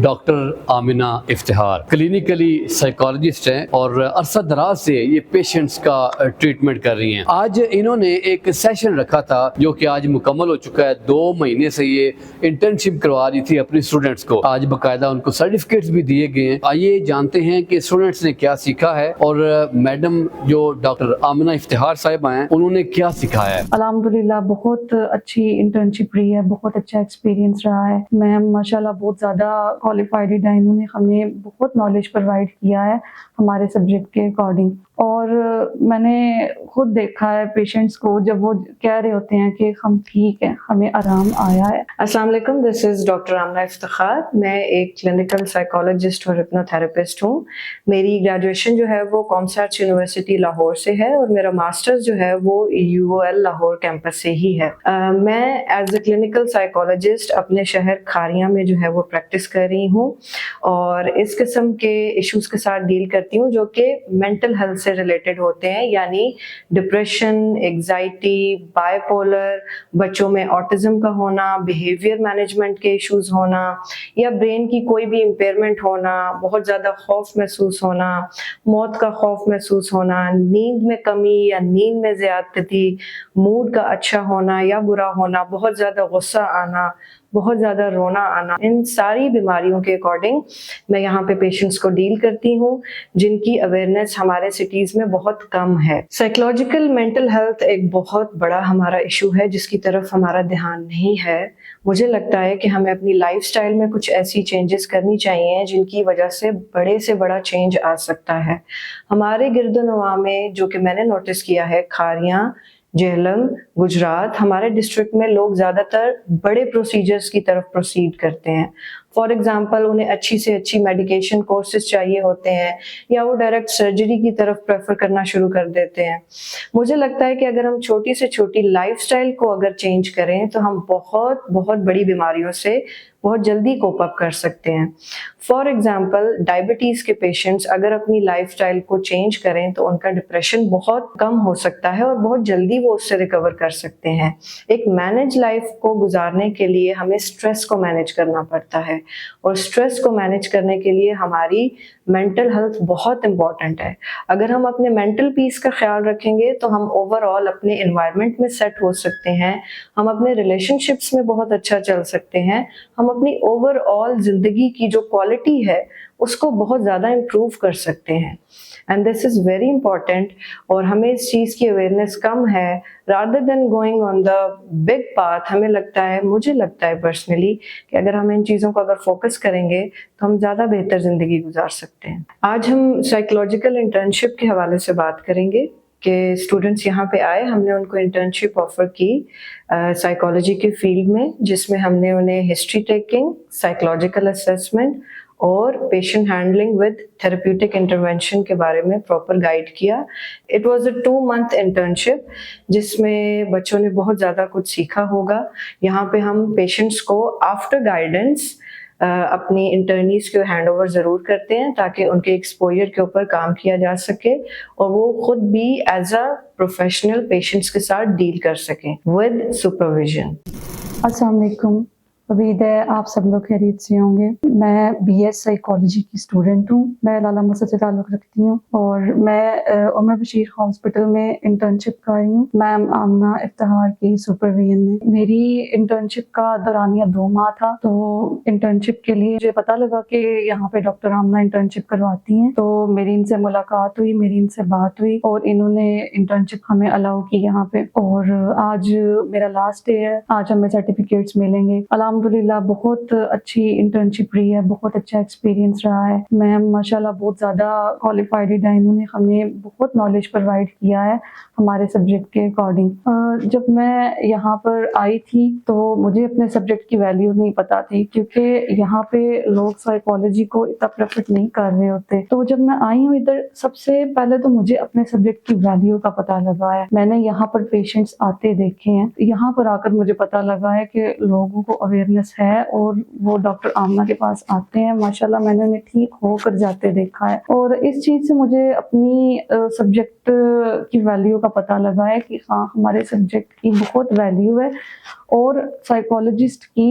Doctor Amna Iftikhar clinically psychologist ہیں اور عرصہ دراز سے یہ پیشنٹس کا ٹریٹمنٹ کر رہی ہیں۔ آج انہوں نے ایک سیشن رکھا تھا جو کہ آج مکمل ہو چکا ہے۔ 2 مہینے سے یہ انٹرنشپ کروا رہی تھی اپنی اسٹوڈنٹس کو، آج باقاعدہ ان کو سرٹیفکیٹس بھی دیے گئے ہیں۔ آئیے جانتے ہیں کہ اسٹوڈنٹس نے کیا سیکھا ہے اور میڈم جو ڈاکٹر آمنہ افتخار صاحبہ ہیں انہوں نے کیا سکھایا ہے۔ الحمدللہ بہت اچھی انٹرنشپ رہی ہے، بہت اچھا ایکسپیرینس رہا ہے۔ میم ماشاءاللہ بہت زیادہ کوالیفائڈ ہے، انہوں نے ہمیں بہت نالج پرووائڈ کیا ہے ہمارے سبجیکٹ کے اکارڈنگ۔ اور میں نے خود دیکھا ہے پیشنٹس کو جب وہ کہہ رہے ہوتے ہیں کہ ہم ٹھیک ہیں، ہمیں آرام آیا ہے۔ السلام علیکم، دس از ڈاکٹر آمنہ افتخار۔ میں ایک کلینکل سائیکالوجسٹ اور ہپنوتھراپسٹ ہوں۔ میری گریجویشن جو ہے وہ کامسارٹ یونیورسٹی لاہور سے ہے اور میرا ماسٹرز جو ہے وہ UOL لاہور کیمپس سے ہی ہے۔ میں ایز اے کلینکل سائیکالوجسٹ اپنے شہر کھاریاں میں جو ہے وہ پریکٹس کر رہی ہوں اور اس قسم کے ایشوز کے ساتھ ڈیل کرتی ہوں جو کہ مینٹل ہیلتھ سے ریلیٹڈ ہوتے ہیں، یعنی ڈپریشن، انگزائٹی، بائی پولر، بچوں میں آٹزم کا ہونا، بیہیویئر مینجمنٹ کے ایشوز ہونا یا برین کی کوئی بھی امپیئرمنٹ ہونا، بہت زیادہ خوف محسوس ہونا، موت کا خوف محسوس ہونا، نیند میں کمی یا نیند میں زیادتی، موڈ کا اچھا ہونا یا برا ہونا، بہت زیادہ غصہ آنا، بہت زیادہ رونا آنا، ان ساری بیماریوں کے اکارڈنگ میں یہاں پہ پیشنٹس کو ڈیل کرتی ہوں جن کی اویئرنیس ہمارے سٹیز میں بہت کم ہے۔ سائیکولوجیکل مینٹل ہیلتھ ایک بہت بڑا ہمارا ایشو ہے جس کی طرف ہمارا دھیان نہیں ہے۔ مجھے لگتا ہے کہ ہمیں اپنی لائف سٹائل میں کچھ ایسی چینجز کرنی چاہیے جن کی وجہ سے بڑا چینج آ سکتا ہے۔ ہمارے گرد و نواح میں جو کہ میں نے نوٹس کیا ہے، کھاریاں، جہلم، گجرات، ہمارے ڈسٹرکٹ میں لوگ زیادہ تر بڑے پروسیجرز کی طرف پروسیڈ کرتے ہیں۔ فار ایگزامپل انہیں اچھی سے اچھی میڈیکیشن کورسز چاہیے ہوتے ہیں یا وہ ڈائریکٹ سرجری کی طرف پریفر کرنا شروع کر دیتے ہیں۔ مجھے لگتا ہے کہ اگر ہم چھوٹی سے چھوٹی لائف سٹائل کو اگر چینج کریں تو ہم بہت بڑی بیماریوں سے بہت جلدی کوپ اپ کر سکتے ہیں۔ فار ایگزامپل ڈائبٹیز کے پیشنٹس اگر اپنی لائف سٹائل کو چینج کریں تو ان کا ڈپریشن بہت کم ہو سکتا ہے اور بہت جلدی وہ اس سے ریکور کر سکتے ہیں۔ ایک مینج لائف کو گزارنے کے لیے ہمیں سٹریس کو مینج کرنا پڑتا ہے اور سٹریس کو مینج کرنے کے لیے ہماری مینٹل ہیلتھ بہت امپورٹنٹ ہے۔ اگر ہم اپنے مینٹل پیس کا خیال رکھیں گے تو ہم اوور آل اپنے انوائرمنٹ میں سیٹ ہو سکتے ہیں، ہم اپنے ریلیشن شپس میں بہت اچھا چل سکتے ہیں، ہم اپنی اوور آل زندگی کی جو کوالٹی ہے اس کو بہت زیادہ امپروو کر سکتے ہیں۔ And this is very important اور ہمیں اس چیز کی اویئرنیس کم ہے۔ Rather than going on the big path, مجھے لگتا ہے پرسنلی کہ اگر ہم ان چیزوں کو اگر فوکس کریں گے تو ہم زیادہ بہتر زندگی گزار سکتے ہیں۔ آج ہم سائیکولوجیکل انٹرنشپ کے حوالے سے بات کریں گے کہ اسٹوڈنٹس یہاں پہ آئے، ہم نے ان کو انٹرنشپ آفر کی سائیکالوجی کے فیلڈ میں، جس میں ہم نے انہیں ہسٹری ٹیکنگ، سائیکولوجیکل اسیسمنٹ اور patient handling with therapeutic intervention کے بارے میں پراپر گائیڈ کیا۔ It was a 2 month internship جس میں بچوں نے بہت زیادہ کچھ سیکھا ہوگا۔ یہاں پہ ہم پیشنٹس کو آفٹر گائیڈنس اپنی انٹرنیز کو ہینڈ اوور ضرور کرتے ہیں تاکہ ان کے ایکسپوجر کے اوپر کام کیا جا سکے اور وہ خود بھی ایز اے پروفیشنل پیشنٹس کے ساتھ ڈیل کر سکیں ود سپرویژن۔ السلام علیکم، امید ہے آپ سب لوگ خیریت سے ہوں گے۔ میں BS سائیکالوجی کی اسٹوڈنٹ ہوں، میں لالہ مسجد سے تعلق رکھتی ہوں اور میں عمر بشیر ہاسپٹل میں انٹرنشپ کر رہی ہوں میم آمنہ افتخار کی سپرویژن میں۔ میری انٹرنشپ کا دورانیہ 2 ماہ تھا، تو انٹرنشپ کے لیے مجھے پتہ لگا کہ یہاں پہ ڈاکٹر آمنہ انٹرنشپ کرواتی ہیں، تو میری ان سے ملاقات ہوئی، میری ان سے بات ہوئی اور انہوں نے انٹرنشپ ہمیں الاؤ کی یہاں پہ، اور آج میرا لاسٹ ڈے ہے، آج ہمیں سرٹیفکیٹس ملیں گے۔ الحمدللہ بہت اچھی انٹرنشپ رہی ہے، بہت اچھا ایکسپیرینس رہا ہے۔ میم ماشاءاللہ بہت زیادہ کوالیفائڈ ہے، انہوں نے ہمیں بہت نالج پرووائڈ کیا ہے ہمارے سبجیکٹ کے اکارڈنگ۔ جب میں یہاں پر آئی تھی تو مجھے اپنے سبجیکٹ کی ویلیو نہیں پتا تھی، کیونکہ یہاں پہ لوگ سائیکالوجی کو اتنا پریفر نہیں کر رہے ہوتے۔ تو جب میں آئی ہوں ادھر، سب سے پہلے تو مجھے اپنے سبجیکٹ کی ویلیو کا پتہ لگا ہے۔ میں نے یہاں پر پیشنٹس آتے دیکھے ہیں، یہاں پر آ کر مجھے پتہ لگا ہے کہ لوگوں کو اویئرنیس ہے اور وہ ڈاکٹر آمنہ کے پاس آتے ہیں۔ ماشاءاللہ میں نے انہیں ٹھیک ہو کر جاتے دیکھا ہے، اور اس چیز سے مجھے اپنی سبجیکٹ کی ویلیو کا پتہ لگا ہے کہ ہاں ہمارے سبجیکٹ کی بہت ویلیو ہے اور سائیکالوجسٹ کی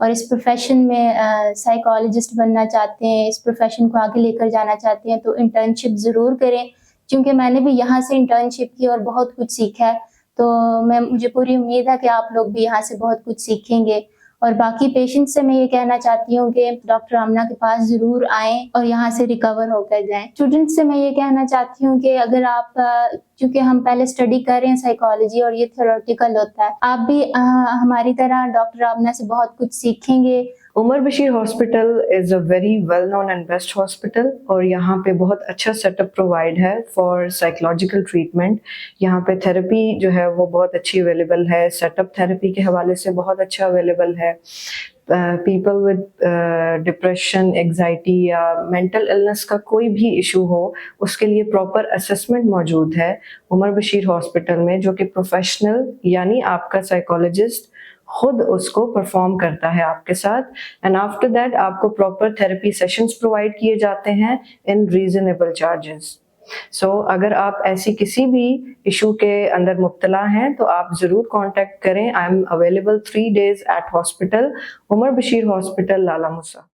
اور اس پروفیشن میں سائیکالوجسٹ بننا چاہتے ہیں، اس پروفیشن کو آگے لے کر جانا چاہتے ہیں تو انٹرنشپ ضرور کریں، کیونکہ میں نے بھی یہاں سے انٹرنشپ کی اور بہت کچھ سیکھا ہے، تو مجھے پوری امید ہے کہ آپ لوگ بھی یہاں سے بہت کچھ سیکھیں گے۔ اور باقی پیشنٹ سے میں یہ کہنا چاہتی ہوں کہ ڈاکٹر آمنہ کے پاس ضرور آئیں اور یہاں سے ریکور ہو کر جائیں۔ اسٹوڈنٹ سے میں یہ کہنا چاہتی ہوں کہ اگر آپ چونکہ ہم پہلے اسٹڈی کر رہے ہیں سائیکالوجی اور یہ تھیوریٹیکل ہوتا ہے، آپ بھی ہماری طرح ڈاکٹر آمنہ سے بہت کچھ سیکھیں گے۔ Umar Bashir hospital is a very well known and best hospital, اور یہاں پہ بہت اچھا سیٹ اپ پرووائڈ ہے فار سائیکولوجیکل ٹریٹمنٹ۔ یہاں پہ تھراپی جو ہے وہ بہت اچھی اویلیبل ہے، سیٹ اپ تھراپی کے حوالے سے بہت اچھا اویلیبل ہے۔ پیپل ود ڈپریشن، انگزائٹی یا مینٹل النس کا کوئی بھی ایشو ہو، اس کے لیے پراپر اسسمنٹ موجود ہے عمر بشیر ہاسپٹل میں، جو کہ پروفیشنل یعنی آپ کا سائیکالوجسٹ خود اس کو پرفارم کرتا ہے آپ کے ساتھ، اینڈ آفٹر دیٹ آپ کو پراپر تھراپی سیشنز پرووائڈ کیے جاتے ہیں ان ریزنیبل چارجز۔ سو اگر آپ ایسی کسی بھی ایشو کے اندر مبتلا ہیں تو آپ ضرور کانٹیکٹ کریں۔ I am available 3 days at hospital Umar Bashir hospital Lala Musa.